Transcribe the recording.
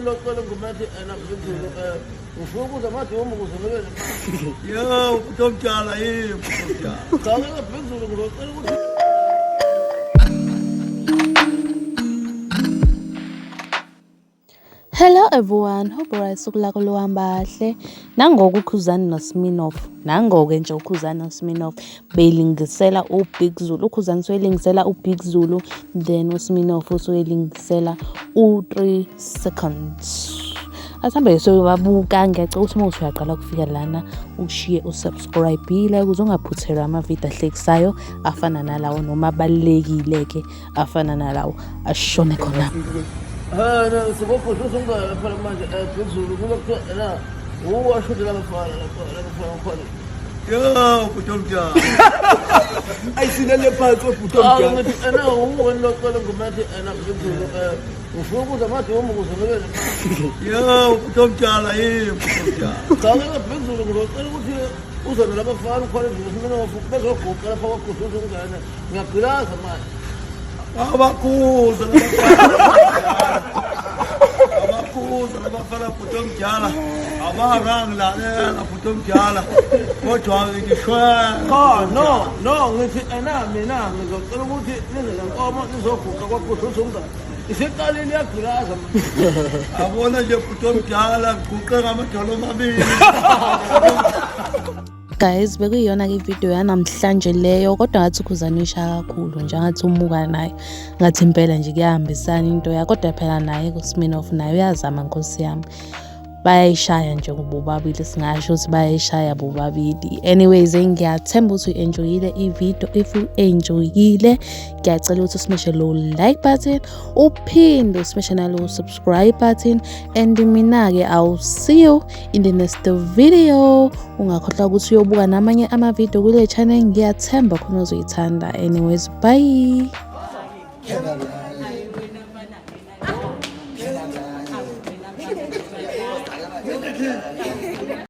lokho ngumathi anaphezulu ufuna ukuza mathi woma kuzomelele. Yo, utomjala yini utomjala. Cha ke phezulu ngizocela ukuthi Hello everyone, hope usuku lakho luhamba kahle. Nangoku uKhuzani noSminoff, nangoku nje uKhuzani noSminoff beyilingisela uBig Zulu. uKhuzani soyilingisela uBig Zulu, then uSminoff usoyilingisela u3 seconds. Asambe sobabuka, ngiyacela ukuthi uma usuyaqala ukufika lana ushiye usubscribe ukuze ungaphuthelwa amavidiyo ahlekisayo afana nalawo noma abalekile ke afana nalawo ashone khona. أنا سبب خصوص إنه فلما تنزل يقول لك أنا هو شو ده لما فعل Yo, utomjala. أي سنة اللي فاتوا بتوجع أنا هو اللي قال لكم ما أنا بنزل وفوق ده ما تيوم وصلنا Yo, utomjala yini utomjala. قال أنا بنزل يقول أنا قلت وصلنا لما فعل خالد وصلنا وفوق بس هو كان فوق خصوص إنه أنا نقرأ كمان Abakuza labafana utomjala. Abarang la utomjala. Kodwa ngishwa. No ngithi mina ngizocela ukuthi nizenkomo nizoguqa kwakhuthuza umngane isiqalile iyagulaza Abona nje utomjala guqe ngamadolo amabili. Guys, bekuyiyona ke video yanamhlanje leyo, kodwa ngathi uKhuzani uyishaya kakhulu nje, ngathi umuka naye, ngathi impela nje kuyahambisana into yakhe, kodwa phela naye kuSminoff naye uyazama nkosi yami. Bayayishaya nje bobabili, singasho ukuthi bayayishaya bobabili. Anyways, ngiyathemba ukuthi uenjoyile i-video. If uenjoyile, ngiyacela ukuthi usmash lo like button, uphinde usmash nalo subscribe button, and mina ke I'll see you in the next video. Ungakhohlwa ukuthi uyobuka namanye ama-video kule channel, ngiyathemba khona uzoyithanda. Anyways, bye.